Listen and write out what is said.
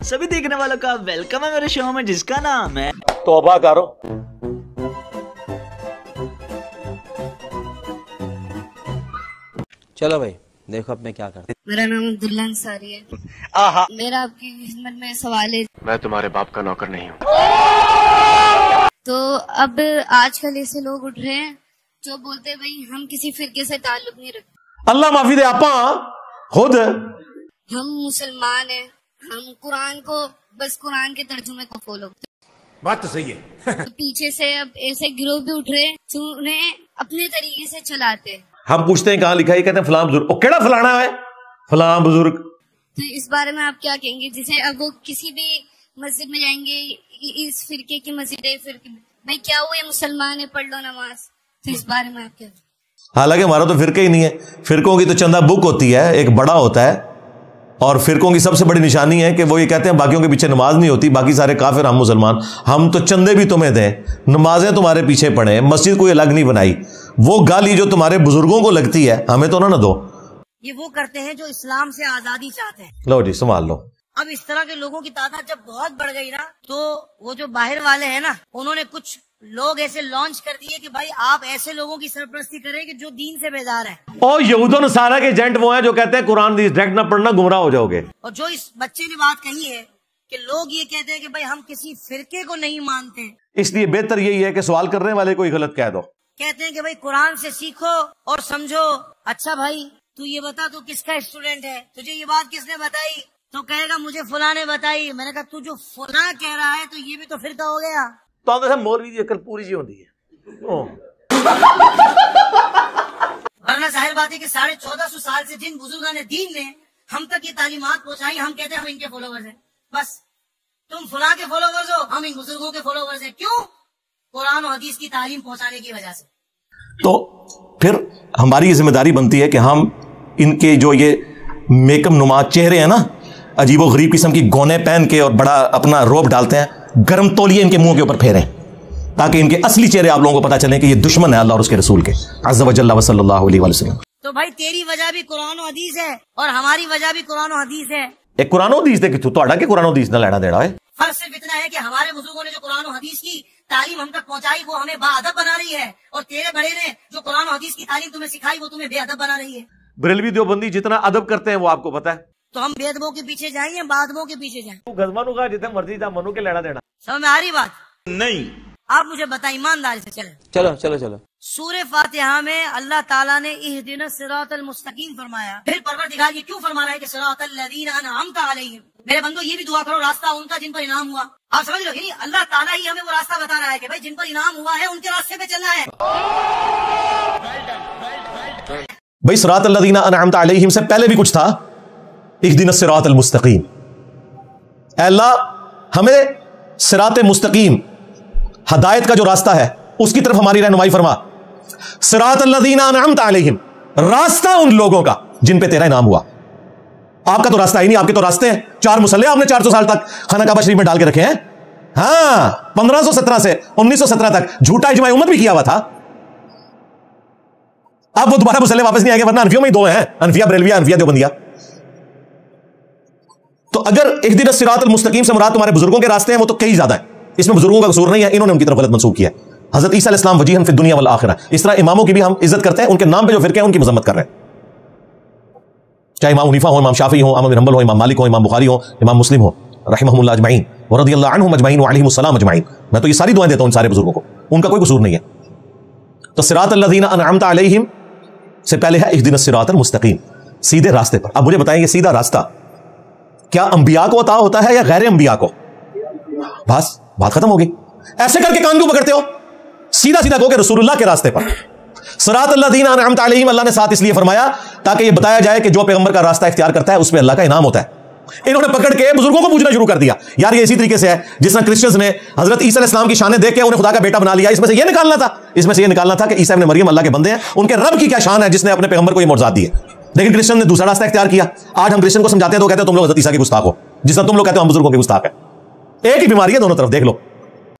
सभी देखने वालों का वेलकम है मेरे शो में जिसका नाम है तौबा करो। चलो भाई देखो अब मैं क्या करता। मेरा नाम अब्दुल्ला अंसारी है। मेरा आपकी खिदमत में सवाल है। मैं तुम्हारे बाप का नौकर नहीं हूँ। तो अब आजकल ऐसे लोग उठ रहे हैं जो बोलते हैं भाई हम किसी फिरके से ताल्लुक नहीं रखते। अल्लाह माफी दे आपा खुद हम मुसलमान हैं, हम कुरान को बस कुरान के तर्जुमे को फॉलो करते। बात तो सही है। तो पीछे से अब ऐसे गिरोह भी उठ रहे हैं जो उन्हें अपने तरीके से चलाते हैं। हम पूछते हैं कहाँ लिखा है, कहते हैं फलां बुजुर्ग। ओ केड़ा फलाना है फलां बुजुर्ग। तो इस बारे में आप क्या कहेंगे? जिसे अब वो किसी भी मस्जिद में जाएंगे, इस फिरके की मस्जिद है, फिरके भाई क्या हुआ ये मुसलमान है, पढ़ लो नमाज। तो इस बारे में आप क्या? हालांकि हमारा तो फिरके ही नहीं है। फिरकों की तो चंदा बुक होती है, एक बड़ा होता है, और फिरकों की सबसे बड़ी निशानी है कि वो ये कहते हैं बाकियों के पीछे नमाज नहीं होती, बाकी सारे काफिर, हम मुसलमान। हम तो चंदे भी तुम्हें दें, नमाजें तुम्हारे पीछे पढ़े, मस्जिद कोई अलग नहीं बनाई। वो गाली जो तुम्हारे बुजुर्गों को लगती है हमें तो ना दो। ये वो करते हैं जो इस्लाम से आजादी चाहते हैं। लो जी संभाल लो। अब इस तरह के लोगों की तादाद जब बहुत बढ़ गई ना, तो वो जो बाहर वाले हैं ना, उन्होंने कुछ लोग ऐसे लॉन्च कर दिए कि भाई आप ऐसे लोगों की सरपरस्ती करें कि जो दीन से बेजार है। और यहूद और नसारा के एजेंट वो हैं जो कहते हैं कुरान डायरेक्ट ना पढ़ना गुमराह हो जाओगे। और जो इस बच्चे ने बात कही है कि लोग ये कहते हैं कि भाई हम किसी फिरके को नहीं मानते, इसलिए बेहतर यही है कि सवाल करने वाले कोई गलत कह दो। कहते हैं कि भाई कुरान से सीखो और समझो। अच्छा भाई तू ये बता तू किसका स्टूडेंट है, तुझे ये बात किसने बताई? तो कहेगा मुझे फुला ने बताई। मैंने कहा तू जो फुला कह रहा है तो ये भी तो फिरका हो गया। तो मौलवी की अकल पूरी जी होती है। वरना जाहिर बात है कि 1450 साल से जिन बुजुर्गों ने दीन ने हम तक ये तालीमात पहुंचाई, हम कहते हैं हम इनके फॉलोवर्स हैं। बस तुम फुला के फॉलोवर्स हो, हम इन बुजुर्गों के फॉलोवर्स हैं। क्यों? कुरान और हदीस की तालीम पहुंचाने की वजह से। तो फिर हमारी ये जिम्मेदारी बनती है कि हम इनके जो ये मेकअप नुमा चेहरे हैं ना, अजीबो गरीब किस्म की गौने पहन के और बड़ा अपना रोब डालते हैं, गर्म तौलिए इनके मुंह के ऊपर फेरें ताकि इनके असली चेहरे आप लोगों को पता चले कि ये दुश्मन है अल्लाह और उसके रसूल के अज़्ज़ा व जल्ला व सल्लल्लाहु अलैहि वसल्लम। तो भाई तेरी वजह भी कुरान और हदीस है और हमारी वजह भी कुरान और हदीस है। एक कुरान और हदीस दे कि तोड़ा के कुरान और हदीस ना लेना देना है। फर्क सिर्फ इतना है कि हमारे बुजुर्गों ने जो कुरान और हदीस की तालीम हम तक पहुंचाई वो हमें बाअदब बना रही है, और तेरे बड़े ने जो कुरान और हदीस की तालीम तुम्हें सिखाई वो तुम्हें बेअदब बना रही है। बरेलवी देवबंदी जितना अदब करते हैं वो आपको पता है। तो हम बेअदबों के पीछे जाएं या बादबों के पीछे जाएं? तू गजमानू का जितना मर्जी था मनु के लेना देना। समझ में आ रही बात? नहीं। आप मुझे बताएं ईमानदारी से। चलो चलो चलो। सूरह फातिहा में अल्लाह ताला ने इहदिना सिरातल मुस्तकीम फरमाया। फिर परवरदिगार ये क्यों फरमा रहा है कि सिरातल लज़ीना अनअमता अलैहिम? मेरे बंदो ये भी दुआ करो रास्ता उनका जिन पर इनाम हुआ। आप समझ लो, अल्लाह ताला ही हमें वो रास्ता बता रहा है कि भाई जिन पर इनाम हुआ है उनके रास्ते पे चलना है। भाई सिरातल लज़ीना अनअमता अलैहिम से पहले भी कुछ था, इहदिना सिरातल मुस्तकीम। अल्लाह हमें सिरात मुस्तकीम हदायत का जो रास्ता है उसकी तरफ हमारी रहनुमाई फरमा। सिरातल लज़ीना अनअमता अलैहिम, रास्ता उन लोगों का जिन पे तेरा इनाम हुआ। आपका तो रास्ता ही नहीं, आपके तो रास्ते हैं। 4 मुसल्ले आपने 400 साल तक खाना काबा शरीफ में डाल के रखे हैं। हाँ, 1517 से 1917 तक झूठा इजमा उम्मत भी किया हुआ था। अब वो दोबारा मुसल्ले वापस नहीं आएंगे, वरना अनफियों में ही 2 हैं, अनफिया बरेलविया, अनफिया देवबंदिया। तो अगर इहदिना सिरातल मुस्तकीम से मुराद तुम्हारे बुजुर्गों के रास्ते हैं वो तो कई ज्यादा है, इसमें बुजुर्गों का कसूर नहीं है, इन्होंने उनकी तरफ गलत मंसूब किया। हजरत ईसा अलैहिस्सलाम वजीहन फिद दुनिया वल आखिरा, इस तरह इमामों की भी हम इज्जत करते हैं, उनके नाम पे जो फिरके हैं उनकी मजम्मत कर रहे हैं, चाहे इमाम हनीफा हो, इमाम शाफी हो, अहमद बिन हंबल हो, इमाम मालिक हो, इमाम बुखारी हो, इमाम मुस्लिम हो, रहमहुमुल्लाह अजमईन व रदियल्लाहु अन्हुम अजमईन व अलैहिमुस्सलाम अजमईन। मैं तो ये सारी दुआएं देता हूं इन सारे बुजुर्गों को, उनका कोई कसूर नहीं है। तो सिरातल लज़ीना अनअमता अलैहिम से पहले है इहदिना सिरातल मुस्तकीम, सीधे रास्ते पर। अब मुझे बताएं ये सीधा रास्ता क्या अंबिया को अता होता है या गैर अंबिया को? बस बात खत्म होगी। ऐसे करके कान क्यों पकड़ते हो? सीधा सीधा कहो कि रसूलुल्लाह के रास्ते पर। सिरातल लज़ीना अनअमता अलैहिम अल्लाह ने साथ इसलिए फरमाया ताकि ये बताया जाए कि जो पैगंबर का रास्ता इख्तियार करता है उसमें अल्लाह का इनाम होता है। इन्होंने पकड़ के बुजुर्गों को पूछना शुरू कर दिया, यार ये इसी तरीके से है जिस तरह क्रिश्चियंस ने हजरत ईसा अलैहिस्सलाम की शान देख के उन्हें खुदा का बेटा बना लिया। इसमें से ये निकालना था कि ईसा इब्न मरियम अल्लाह के बंदे हैं, उनके रब की क्या शान है जिसने अपने पैगंबर को ये मौजज़ात दिए। लेकिन क्रिश्चियन ने दूसरा रास्ता इख्तियार किया। आज हम क्रिश्चियन को समझाते हैं तो कहते हैं तुम लोग हजरत ईसा के गुस्ताख हो, जिस तरह तुम लोग कहते हो हम बुजुर्गों के गुस्ताख है। एक ही बीमारी है दोनों तरफ, देख लो।